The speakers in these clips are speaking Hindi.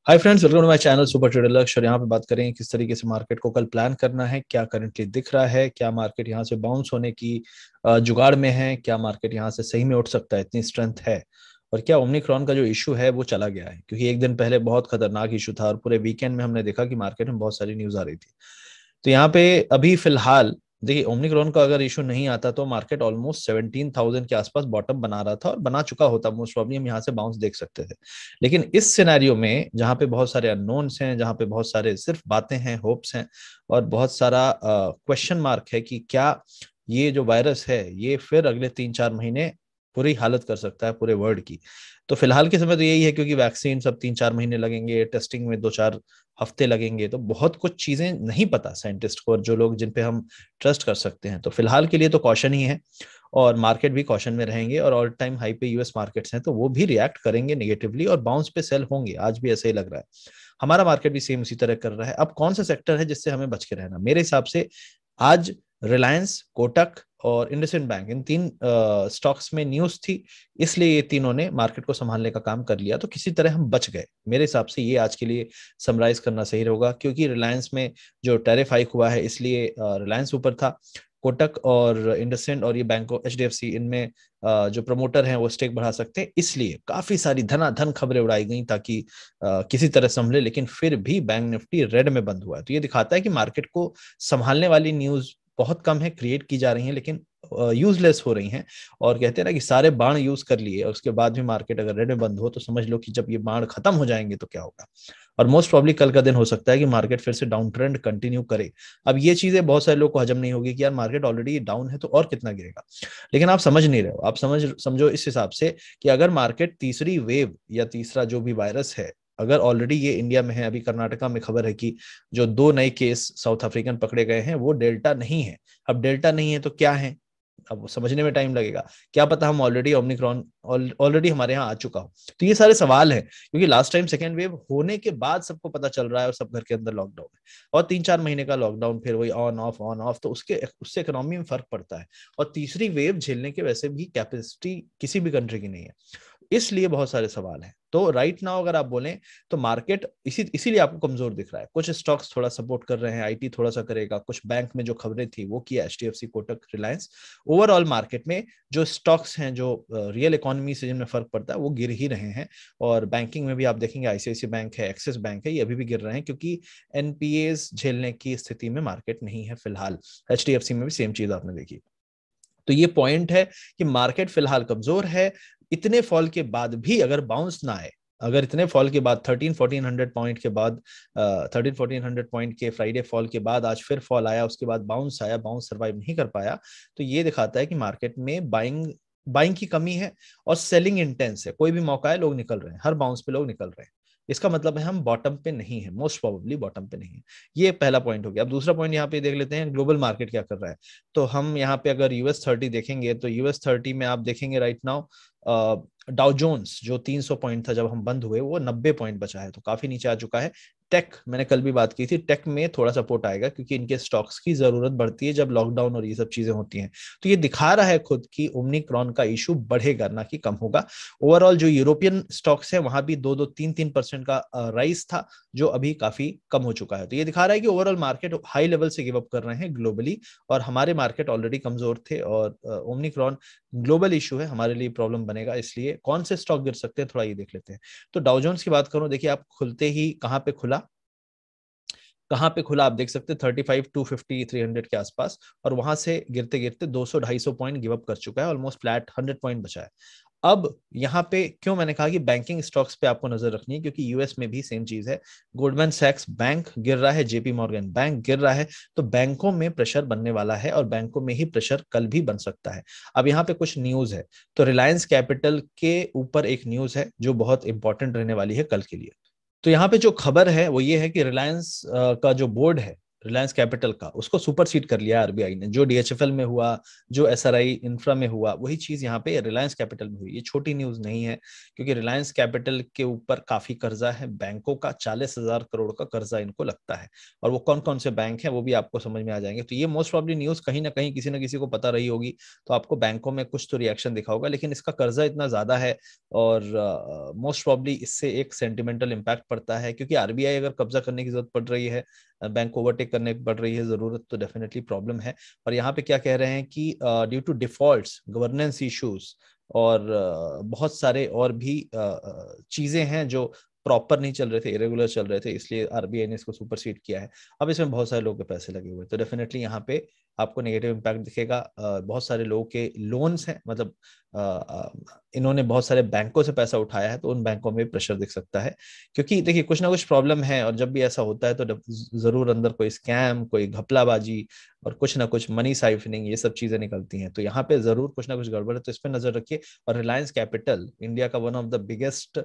Hi friends, welcome to my channel super trader Lakshya. और यहाँ पे बात करेंगे किस तरीके से मार्केट को कल प्लान करना है, क्या करंटली दिख रहा है, क्या मार्केट यहाँ से बाउंस होने की जुगाड़ में है, क्या मार्केट यहाँ से सही में उठ सकता है, इतनी स्ट्रेंथ है, और क्या ओमिक्रॉन का जो इशू है वो चला गया है। क्योंकि एक दिन पहले बहुत खतरनाक इशू था और पूरे वीकेंड में हमने देखा कि मार्केट में बहुत सारी न्यूज आ रही थी। तो यहाँ पे अभी फिलहाल देखिए, ओमिक्रॉन का अगर इशू नहीं आता तो मार्केट ऑलमोस्ट 17,000 के आसपास बॉटम बना रहा था और बना चुका होता, मोस्ट प्रॉब्ली हम यहाँ से बाउंस देख सकते थे। लेकिन इस सिनेरियो में जहाँ पे बहुत सारे अननोन्स हैं, जहाँ पे बहुत सारे सिर्फ बातें हैं, होप्स हैं, और बहुत सारा क्वेश्चन मार्क है कि क्या ये जो वायरस है ये फिर अगले 3-4 महीने पूरी हालत कर सकता है पूरे वर्ल्ड की। तो फिलहाल के समय तो यही है, क्योंकि वैक्सीन सब 3-4 महीने लगेंगे, टेस्टिंग में 2-4 हफ्ते लगेंगे, तो बहुत कुछ चीजें नहीं पता साइंटिस्ट को और जो लोग जिन पे हम ट्रस्ट कर सकते हैं। तो फिलहाल के लिए तो कॉशन ही है और मार्केट भी कॉशन में रहेंगे। और ऑल टाइम हाई पे यूएस मार्केट्स हैं तो वो भी रिएक्ट करेंगे नेगेटिवली और बाउंस पे सेल होंगे। आज भी ऐसा ही लग रहा है, हमारा मार्केट भी सेम उसी तरह कर रहा है। अब कौन सा सेक्टर है जिससे हमें बच के रहना? मेरे हिसाब से आज रिलायंस, कोटक और इंडसइंड बैंक, इन तीन स्टॉक्स में न्यूज थी, इसलिए ये तीनों ने मार्केट को संभालने का काम कर लिया। तो किसी तरह हम बच गए। मेरे हिसाब से ये आज के लिए समराइज करना सही होगा, क्योंकि रिलायंस में जो टैरिफ हाइक हुआ है इसलिए रिलायंस ऊपर था। कोटक और इंडसइंड और ये बैंक एचडीएफसी, इनमें जो प्रमोटर हैं वो स्टेक बढ़ा सकते हैं, इसलिए काफी सारी धनाधन खबरें उड़ाई गई ताकि किसी तरह संभले। लेकिन फिर भी बैंक निफ्टी रेड में बंद हुआ है। तो ये दिखाता है कि मार्केट को संभालने वाली न्यूज बहुत कम है, क्रिएट की जा रही है, लेकिन यूजलेस हो रही हैं। और कहते हैं ना कि सारे बाण यूज कर लिए और उसके बाद भी मार्केट अगर रेड में बंद हो तो समझ लो कि जब ये बाण खत्म हो जाएंगे तो क्या होगा। और मोस्ट प्रॉब्ली कल का दिन हो सकता है कि मार्केट फिर से डाउन ट्रेंड कंटिन्यू करे। अब ये चीजें बहुत सारे लोग को हजम नहीं होगी कि यार मार्केट ऑलरेडी डाउन है तो और कितना गिरेगा। लेकिन आप समझ नहीं रहे हो, आप समझो इस हिसाब से कि अगर मार्केट तीसरी वेव या तीसरा जो भी वायरस है, अगर ऑलरेडी ये इंडिया में है, अभी कर्नाटका में खबर है कि जो 2 नए केस साउथ अफ्रीकन पकड़े गए हैं वो डेल्टा नहीं है। अब डेल्टा नहीं है तो क्या है, अब वो समझने में टाइम लगेगा। क्या पता हम ऑलरेडी ओमिक्रॉन ऑलरेडी हमारे यहाँ आ चुका हो। तो ये सारे सवाल हैं, क्योंकि लास्ट टाइम सेकेंड वेव होने के बाद सबको पता चल रहा है और सब घर के अंदर लॉकडाउन है, और 3-4 महीने का लॉकडाउन, फिर वही ऑन ऑफ, तो उससे इकोनॉमी में फर्क पड़ता है। और तीसरी वेव झेलने के वैसे भी कैपेसिटी किसी भी कंट्री की नहीं है, इसलिए बहुत सारे सवाल हैं। तो राइट नाउ अगर आप बोलें तो मार्केट इसीलिए आपको कमजोर दिख रहा है। कुछ स्टॉक्स थोड़ा सपोर्ट कर रहे हैं, आईटी थोड़ा सा करेगा, कुछ बैंक में जो खबरें थी वो किया, HDFC, Kotak, Reliance. Overall market में जो स्टॉक्स हैं जो रियल इकोनॉमी से जिनमें फर्क पड़ता है वो गिर ही रहे हैं। और बैंकिंग में भी आप देखेंगे, आईसीआईसी बैंक है, एक्सिस बैंक है, ये अभी भी गिर रहे हैं, क्योंकि एनपीएस झेलने की स्थिति में मार्केट नहीं है फिलहाल। एचडीएफसी में भी सेम चीज आपने देखी। तो ये पॉइंट है कि मार्केट फिलहाल कमजोर है। इतने फॉल के बाद भी अगर बाउंस ना आए, अगर इतने फॉल के बाद 13-1400 पॉइंट के बाद, 13-1400 पॉइंट के फ्राइडे फॉल के बाद आज फिर फॉल आया, उसके बाद बाउंस आया, बाउंस सर्वाइव नहीं कर पाया, तो ये दिखाता है कि मार्केट में बाइंग बाइंग की कमी है और सेलिंग इंटेंस है। कोई भी मौका है, लोग निकल रहे हैं, हर बाउंस पे लोग निकल रहे हैं। इसका मतलब है हम बॉटम पे नहीं है, मोस्ट प्रोबेबली बॉटम पे नहीं है। ये पहला पॉइंट हो गया। अब दूसरा पॉइंट यहाँ पे देख लेते हैं, ग्लोबल मार्केट क्या कर रहा है। तो हम यहाँ पे अगर यूएस 30 देखेंगे तो यूएस 30 में आप देखेंगे राइट नाउ डाउ जोन्स जो 300 पॉइंट था जब हम बंद हुए, वो 90 पॉइंट बचा है, तो काफी नीचे आ चुका है। टेक, मैंने कल भी बात की थी, टेक में थोड़ा सपोर्ट आएगा क्योंकि इनके स्टॉक्स की जरूरत बढ़ती है जब लॉकडाउन और ये सब चीजें होती हैं। तो ये दिखा रहा है खुद की ओमिक्रॉन का इशू बढ़ेगा ना कि कम होगा। ओवरऑल जो यूरोपियन स्टॉक्स है वहां भी 2-3% का राइज था, जो अभी काफी कम हो चुका है। तो ये दिखा रहा है कि ओवरऑल मार्केट हाई लेवल से गिव अप कर रहे हैं ग्लोबली, और हमारे मार्केट ऑलरेडी कमजोर थे और ओमिक्रॉन ग्लोबल इशू है, हमारे लिए प्रॉब्लम बनेगा। इसलिए कौन से स्टॉक गिर सकते हैं थोड़ा ये देख लेते हैं। तो डाउ जोन्स की बात करूं, देखिए आप खुलते ही कहाँ पे खुला आप देख सकते हैं, 35, 250, 300 के आसपास, और वहां से गिरते गिरते 200-250 पॉइंट गिव अप कर चुका है, ऑलमोस्ट फ्लैट 100 पॉइंट बचा है। अब यहाँ पे क्यों मैंने कहा कि बैंकिंग स्टॉक्स पे आपको नजर रखनी है, क्योंकि यूएस में भी सेम चीज है। गोल्डमैन सैक्स बैंक गिर रहा है, जेपी मॉर्गन बैंक गिर रहा है, तो बैंकों में प्रेशर बनने वाला है और बैंकों में ही प्रेशर कल भी बन सकता है। अब यहाँ पे कुछ न्यूज है, तो रिलायंस कैपिटल के ऊपर एक न्यूज है जो बहुत इंपॉर्टेंट रहने वाली है कल के लिए। तो यहाँ पे जो खबर है वो ये है कि रिलायंस का जो बोर्ड है, रिलायंस कैपिटल का, उसको सुपरसीड कर लिया आरबीआई ने। जो डीएचएफएल में हुआ, जो एसआरआई इंफ्रा में हुआ, वही चीज यहाँ पे रिलायंस कैपिटल में हुई। ये छोटी न्यूज नहीं है, क्योंकि रिलायंस कैपिटल के ऊपर काफी कर्जा है बैंकों का, 40,000 करोड़ का कर्जा इनको लगता है। और वो कौन कौन से बैंक हैं वो भी आपको समझ में आ जाएंगे। तो ये मोस्ट प्रॉब्ली न्यूज कहीं ना कहीं किसी ना किसी को पता रही होगी, तो आपको बैंकों में कुछ तो रिएक्शन दिखा होगा। लेकिन इसका कर्जा इतना ज्यादा है, और मोस्ट प्रॉब्ली इससे एक सेंटिमेंटल इम्पैक्ट पड़ता है, क्योंकि आरबीआई अगर कब्जा करने की जरूरत पड़ रही है, बैंक को ओवरटेक करने की पड़ रही है जरूरत, तो डेफिनेटली प्रॉब्लम है। और यहाँ पे क्या कह रहे हैं कि due to defaults, governance issues, और बहुत सारे और भी चीजें हैं जो प्रॉपर नहीं चल रहे थे, इरेगुलर चल रहे थे, इसलिए आरबीआई ने इसको सुपरसीड किया है। अब इसमें बहुत सारे लोगों के पैसे लगे हुए, तो डेफिनेटली यहाँ पे आपको नेगेटिव इम्पैक्ट दिखेगा। बहुत सारे लोगों के लोन्स हैं, मतलब इन्होंने बहुत सारे बैंकों से पैसा उठाया है, तो उन बैंकों में प्रेशर दिख सकता है। क्योंकि देखिए कुछ ना कुछ प्रॉब्लम है, और जब भी ऐसा होता है तो जरूर अंदर कोई स्कैम, कोई घपलाबाजी और कुछ ना कुछ मनी साइफनिंग, ये सब चीजें निकलती हैं। तो यहाँ पे जरूर कुछ ना कुछ गड़बड़ है, तो इस पर नजर रखिए। और रिलायंस कैपिटल इंडिया का one of the biggest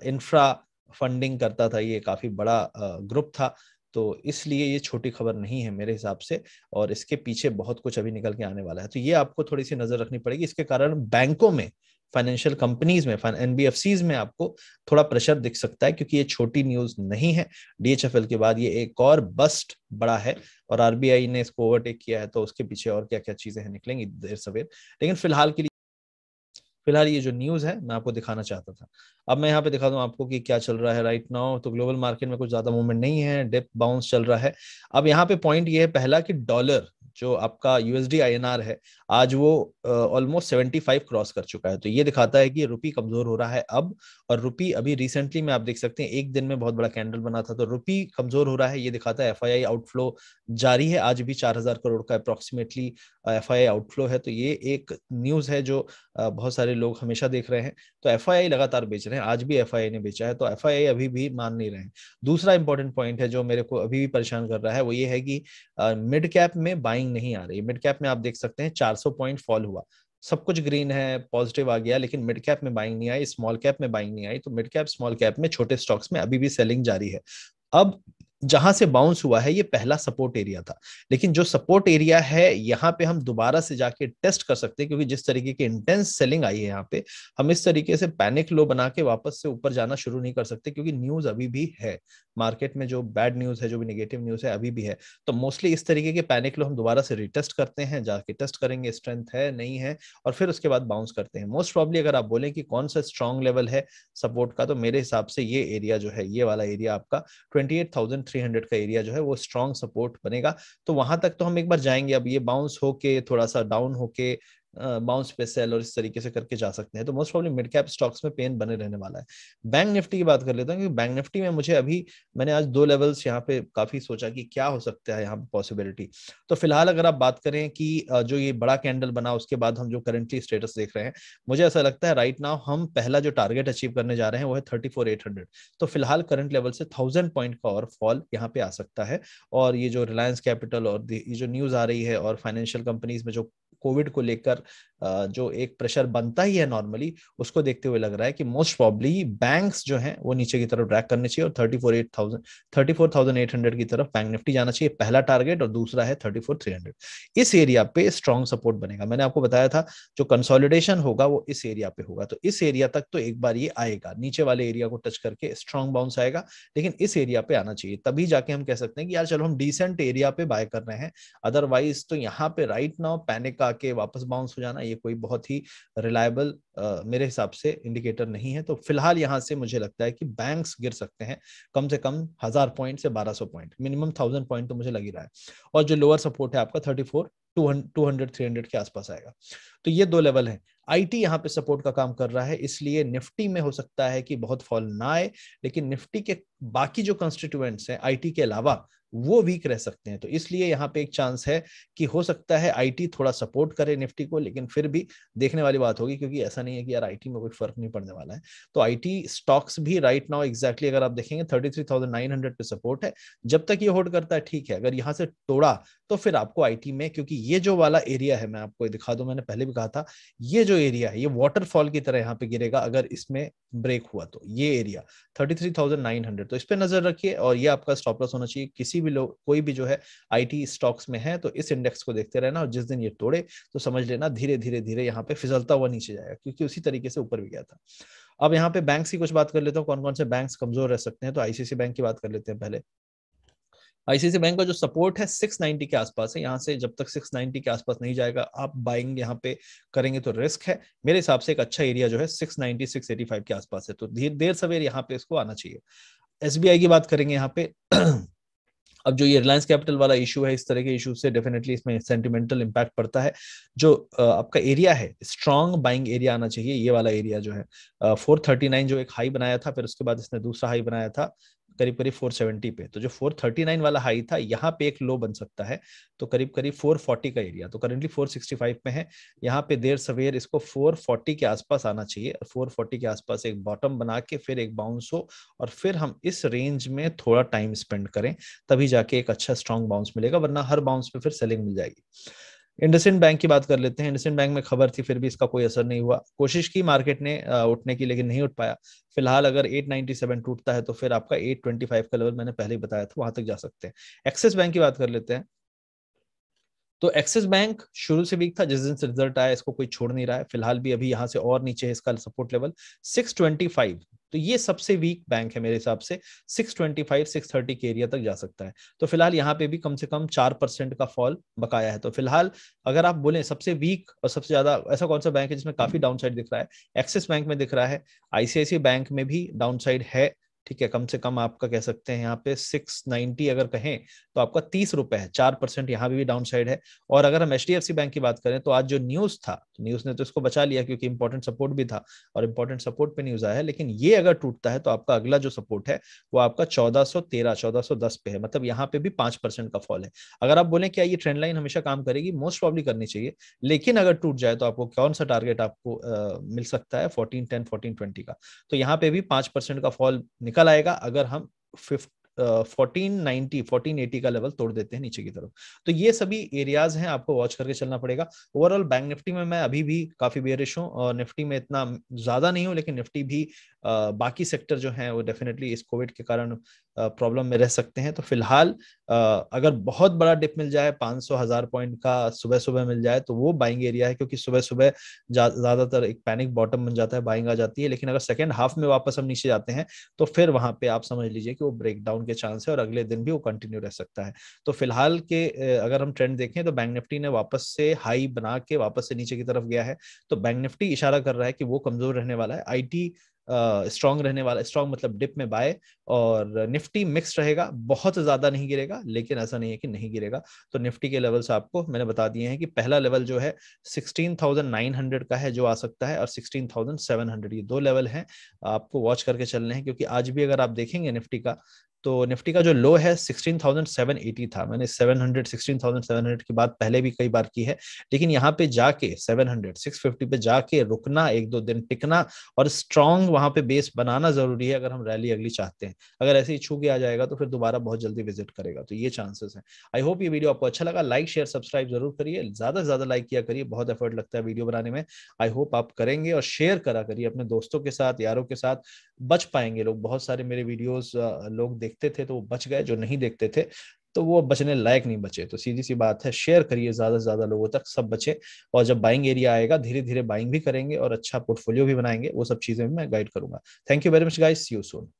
infra funding करता था, ये काफी बड़ा ग्रुप था, तो इसलिए ये छोटी खबर नहीं है मेरे हिसाब से। और इसके पीछे बहुत कुछ अभी निकल के आने वाला है, तो ये आपको थोड़ी सी नजर रखनी पड़ेगी। इसके कारण बैंकों में, फाइनेंशियल कंपनीज में, एनबीएफसीज में आपको थोड़ा प्रेशर दिख सकता है, क्योंकि ये छोटी न्यूज नहीं है। डीएचएफएल के बाद ये एक और बस्ट बड़ा है, और आरबीआई ने इसको ओवरटेक किया है, तो उसके पीछे और क्या क्या चीजें हैं निकलेंगी देर सवेर। लेकिन फिलहाल ये जो न्यूज है मैं आपको दिखाना चाहता था। अब मैं यहाँ पे दिखा दूं आपको कि क्या चल रहा है राइट नाउ। तो ग्लोबल मार्केट में कुछ ज्यादा मूवमेंट नहीं है, डिप बाउंस चल रहा है। अब यहाँ पे पॉइंट ये है पहला कि डॉलर, जो आपका यूएसडी आईएनआर है, आज वो ऑलमोस्ट 75 क्रॉस कर चुका है। तो ये दिखाता है कि रुपी कमजोर हो रहा है अब। और रुपी अभी रिसेंटली में आप देख सकते हैं एक दिन में बहुत बड़ा कैंडल बना था, तो रुपी कमजोर हो रहा है। ये दिखाता है एफआईआई आउटफ्लो जारी है, आज भी 4,000 करोड़ का अप्रोक्सीमेटली एफआईआई आउटफ्लो है। तो ये एक न्यूज है जो बहुत सारे लोग हमेशा देख रहे हैं। तो एफआईआई लगातार बेच रहे हैं, आज भी एफआईआई ने बेचा है, तो एफआईआई अभी भी मान नहीं रहे हैं। दूसरा इंपॉर्टेंट पॉइंट है जो मेरे को अभी भी परेशान कर रहा है, वो ये है कि मिड कैप में बाइंग नहीं आ रही। मिड कैप में आप देख सकते हैं 400 पॉइंट फॉल हुआ, सब कुछ ग्रीन है, पॉजिटिव आ गया, लेकिन मिड कैप में बाइंग नहीं आई, स्मॉल कैप में बाइंग नहीं आई। तो मिड कैप, स्मॉल कैप में, छोटे स्टॉक्स में अभी भी सेलिंग जारी है। अब जहां से बाउंस हुआ है ये पहला सपोर्ट एरिया था, लेकिन जो सपोर्ट एरिया है यहाँ पे हम दोबारा से जाके टेस्ट कर सकते हैं, क्योंकि जिस तरीके की इंटेंस सेलिंग आई है यहाँ पे, हम इस तरीके से पैनिक लो बना के वापस से ऊपर जाना शुरू नहीं कर सकते, क्योंकि न्यूज अभी भी है मार्केट में, जो बैड न्यूज है, जो भी नेगेटिव न्यूज है अभी भी है। तो मोस्टली इस तरीके के पैनिक लो हम दोबारा से रिटेस्ट करते हैं, जाके टेस्ट करेंगे स्ट्रेंथ है नहीं है, और फिर उसके बाद बाउंस करते हैं। मोस्ट प्रॉब्ली अगर आप बोलें कि कौन सा स्ट्रॉन्ग लेवल है सपोर्ट का, तो मेरे हिसाब से ये एरिया जो है, ये वाला एरिया आपका 28,300 का एरिया जो है वो स्ट्रॉन्ग सपोर्ट बनेगा। तो वहां तक तो हम एक बार जाएंगे। अब ये बाउंस होके थोड़ा सा डाउन होके बाउंस पे सेल और इस तरीके से करके जा सकते हैं, तो most probably mid cap stocks में पेन बने रहने वाला है। बैंक निफ्टी की बात कर लेता हूँ, क्योंकि बैंक निफ्टी में मुझे अभी, मैंने आज दो लेवल्स यहाँ पे काफी सोचा कि क्या हो सकता है यहाँ पे पॉसिबिलिटी। तो फिलहाल अगर आप बात करें कि जो ये बड़ा कैंडल बना उसके बाद हम जो करेंटली स्टेटस देख रहे हैं, मुझे ऐसा लगता है राइट नाउ हम पहला जो टारगेट अचीव करने जा रहे हैं वो है 34,800। तो फिलहाल करंट लेवल से 1,000 पॉइंट का और फॉल यहाँ पे आ सकता है। और ये जो रिलायंस कैपिटल और ये जो न्यूज आ रही है, और फाइनेंशियल कंपनीज में जो कोविड को लेकर जो एक प्रेशर बनता ही है नॉर्मली, उसको देखते हुए लग रहा है कि मोस्ट प्रॉब्ली बैंक्स जो हैं वो नीचे की तरफ ड्रैग करने चाहिए, और 34,800 की तरफ बैंक निफ्टी जाना चाहिए, पहला टारगेट। और दूसरा है 34,300। इस एरिया पे स्ट्रॉन्ग सपोर्ट बनेगा। मैंने आपको बताया था जो कंसोलिडेशन होगा वो इस एरिया पे होगा, तो इस एरिया तक तो एक बार ये आएगा, नीचे वाले एरिया को टच करके स्ट्रॉन्ग बाउंस आएगा, लेकिन इस एरिया पे आना चाहिए, तभी जाके हम कह सकते हैं कि यार चलो हम डिसेंट एरिया पे बाय कर रहे हैं। अदरवाइज तो यहाँ पे राइट नाउ पैनिक आके वापस बाउंस हो जाना, ये कोई बहुत ही रिलायबल मेरे हिसाब से इंडिकेटर नहीं है। तो फिलहाल यहाँ से मुझे लगता है कि बैंक्स गिर सकते हैं कम से कम 1,000 पॉइंट से 1,200 पॉइंट, मिनिमम 1,000 पॉइंट तो मुझे लग ही रहा है। और जो लोअर सपोर्ट है आपका 34,200 300 के आसपास आएगा। तो ये दो लेवल है। आईटी यहाँ पे सपोर्ट का काम कर रहा है, इसलिए निफ्टी में हो सकता है कि बहुत फॉल ना आए, लेकिन निफ्टी के बाकी जो कंस्टिट्यूएंट्स हैं आईटी के अलावा वो वीक रह सकते हैं। तो इसलिए यहाँ पे एक चांस है कि हो सकता है आईटी थोड़ा सपोर्ट करे निफ्टी को, लेकिन फिर भी देखने वाली बात होगी, क्योंकि ऐसा नहीं है कि यार आईटी में कोई फर्क नहीं पड़ने वाला है। तो आईटी स्टॉक्स भी राइट नाउ एग्जैक्टली अगर आप देखेंगे 33,900 पे सपोर्ट है, जब तक ये होल्ड करता है ठीक है, अगर यहाँ से तोड़ा तो फिर आपको आईटी में, क्योंकि ये जो वाला एरिया है मैं आपको दिखा दूं, मैंने पहले भी कहा था, ये जो एरिया है ये वाटरफॉल की तरह यहाँ पे गिरेगा अगर इसमें ब्रेक हुआ, तो ये एरिया 33,900, तो इस पे नजर रखिए। और ये आपका स्टॉप लॉस होना चाहिए किसी भी लोग कोई भी जो है आईटी स्टॉक्स में है तो इस इंडेक्स को देखते रहना, और जिस दिन ये तोड़े तो समझ लेना धीरे धीरे धीरे यहाँ पे फिसलता हुआ नीचे जाएगा, क्योंकि उसी तरीके से ऊपर भी गया था। अब यहाँ पे बैंक्स की कुछ बात कर लेता हूँ, कौन कौन से बैंक्स कमजोर रह सकते हैं। तो आईसीआईसीआई बैंक की बात कर लेते हैं पहले। आईसीआईसीआई बैंक का जो सपोर्ट है 690 के आसपास है, यहाँ से जब तक 690 के आसपास नहीं जाएगा आप बाइंग यहाँ पे करेंगे तो रिस्क है। मेरे हिसाब से एक अच्छा एरिया जो है 690 685 के आसपास है, तो देर सवेर यहाँ पे इसको आना चाहिए। एसबीआई की बात करेंगे यहाँ पे। अब जो ये रिलायंस कैपिटल वाला इशू है, इस तरह के इशू से डेफिनेटली इसमें सेंटिमेंटल इम्पैक्ट पड़ता है। जो आपका एरिया है स्ट्रॉन्ग बाइंग एरिया आना चाहिए, ये वाला एरिया जो है 439 जो एक हाई बनाया था, फिर उसके बाद इसने दूसरा हाई बनाया था करीब करीब 470 पे, तो जो 439 वाला हाई था यहाँ पे एक लो बन सकता है, तो करीब करीब 440 का एरिया, तो करेंटली 465 में है। यहाँ पे देर सवेर इसको 440 के आसपास आना चाहिए, 440 के आसपास एक बॉटम बना के फिर एक बाउंस हो, और फिर हम इस रेंज में थोड़ा टाइम स्पेंड करें, तभी जाके एक अच्छा स्ट्रॉन्ग बाउंस मिलेगा, वरना हर बाउंस पे फिर सेलिंग मिल जाएगी। इंडसइंड बैंक की बात कर लेते हैं। इंडसइंड बैंक में खबर थी, फिर भी इसका कोई असर नहीं हुआ। कोशिश की मार्केट ने उठने की, लेकिन नहीं उठ पाया। फिलहाल अगर 897 टूटता है तो फिर आपका 825 का लेवल मैंने पहले ही बताया था, वहां तक जा सकते हैं। एक्सिस बैंक की बात कर लेते हैं। तो एक्सिस बैंक शुरू से वीक था, जिस दिन से रिजल्ट आया इसको कोई छोड़ नहीं रहा है, फिलहाल भी अभी यहाँ से और नीचे है इसका सपोर्ट लेवल 625, तो ये सबसे वीक बैंक है मेरे हिसाब से। 625 630 के एरिया तक जा सकता है, तो फिलहाल यहाँ पे भी कम से कम 4% का फॉल बकाया है। तो फिलहाल अगर आप बोले सबसे वीक और सबसे ज्यादा ऐसा कौन सा बैंक है जिसमें काफी डाउन साइड दिख रहा है, एक्सिस बैंक में दिख रहा है, आईसीआईसीआई बैंक में भी डाउन साइड है, ठीक है, कम से कम आपका कह सकते हैं यहाँ पे 690 अगर कहें तो आपका 30 रुपए है, 4% यहाँ पे भी डाउन साइड है। और अगर हम एचडीएफसी बैंक की बात करें तो आज जो न्यूज था, न्यूज ने तो इसको बचा लिया क्योंकि इंपॉर्टेंट सपोर्ट भी था, और इंपॉर्टेंट सपोर्ट पे न्यूज आया है, लेकिन ये अगर टूटता है तो आपका अगला जो सपोर्ट है वो आपका 1413 1410 पे है, मतलब यहाँ पे भी 5% का फॉल है। अगर आप बोले क्या ये ट्रेंड लाइन हमेशा काम करेगी, मोस्ट प्रॉब्ली करनी चाहिए, लेकिन अगर टूट जाए तो आपको कौन सा टारगेट आपको मिल सकता है 1410 1420 का, तो यहाँ पे भी 5% का फॉल निकल आएगा अगर हम 1490 1480 का लेवल तोड़ देते हैं नीचे की तरफ। तो ये सभी एरियाज हैं, आपको वॉच करके चलना पड़ेगा। ओवरऑल बैंक निफ्टी में मैं अभी भी काफी बेरिश हूँ, और निफ्टी में इतना ज्यादा नहीं हूँ, लेकिन निफ्टी भी बाकी सेक्टर जो हैं वो डेफिनेटली इस कोविड के कारण प्रॉब्लम में रह सकते हैं। तो फिलहाल अगर बहुत बड़ा डिप मिल जाए 500 1000 पॉइंट का सुबह सुबह मिल जाए तो वो बाइंग एरिया है, क्योंकि सुबह सुबह ज्यादातर एक पैनिक बॉटम बन जाता है, बाइंग आ जाती है। लेकिन अगर सेकेंड हाफ में वापस हम नीचे जाते हैं तो फिर वहां पे आप समझ लीजिए कि वो ब्रेकडाउन के चांस है, और अगले दिन भी वो कंटिन्यू रह सकता है। तो फिलहाल के अगर हम ट्रेंड देखें तो बैंक निफ्टी ने वापस से हाई बना के वापस से नीचे की तरफ गया है, तो बैंक निफ्टी इशारा कर रहा है कि वो कमजोर रहने वाला है, आईटी स्ट्रांग रहने वाला, स्ट्रांग मतलब डिप में बाय, और निफ्टी मिक्स रहेगा, बहुत ज्यादा नहीं गिरेगा लेकिन ऐसा नहीं है कि नहीं गिरेगा। तो निफ्टी के लेवल्स आपको मैंने बता दिए हैं कि पहला लेवल जो है 16,900 का है जो आ सकता है, और 16,700, ये दो लेवल हैं, आपको वॉच करके चलने हैं। क्योंकि आज भी अगर आप देखेंगे निफ्टी का, तो निफ्टी का जो लो है 16,780 था, मैंने 700 16,700 की बात पहले भी कई बार की है, लेकिन यहाँ पे जाके 700 650 पे जाके रुकना, एक दो दिन टिकना और स्ट्रॉन्ग वहां पे बेस बनाना जरूरी है अगर हम रैली अगली चाहते हैं। अगर ऐसे ही छू के आ जाएगा तो फिर दोबारा बहुत जल्दी विजिट करेगा, तो ये चांसेस हैं। आई होप ये वीडियो आपको अच्छा लगा, लाइक शेयर सब्सक्राइब जरूर करिए, ज्यादा से ज्यादा लाइक किया करिए, बहुत एफर्ट लगता है वीडियो बनाने में। आई होप आप करेंगे, और शेयर करा करिए अपने दोस्तों के साथ, यारों के साथ, बच पाएंगे लोग। बहुत सारे मेरे वीडियोस लोग देखते थे तो वो बच गए, जो नहीं देखते थे तो वो बचने लायक नहीं बचे। तो सीधी सी बात है, शेयर करिए ज्यादा से ज्यादा लोगों तक, सब बचे। और जब बाइंग एरिया आएगा धीरे धीरे बाइंग भी करेंगे और अच्छा पोर्टफोलियो भी बनाएंगे, वो सब चीजें भी मैं गाइड करूंगा। Thank you very much guys, see you soon.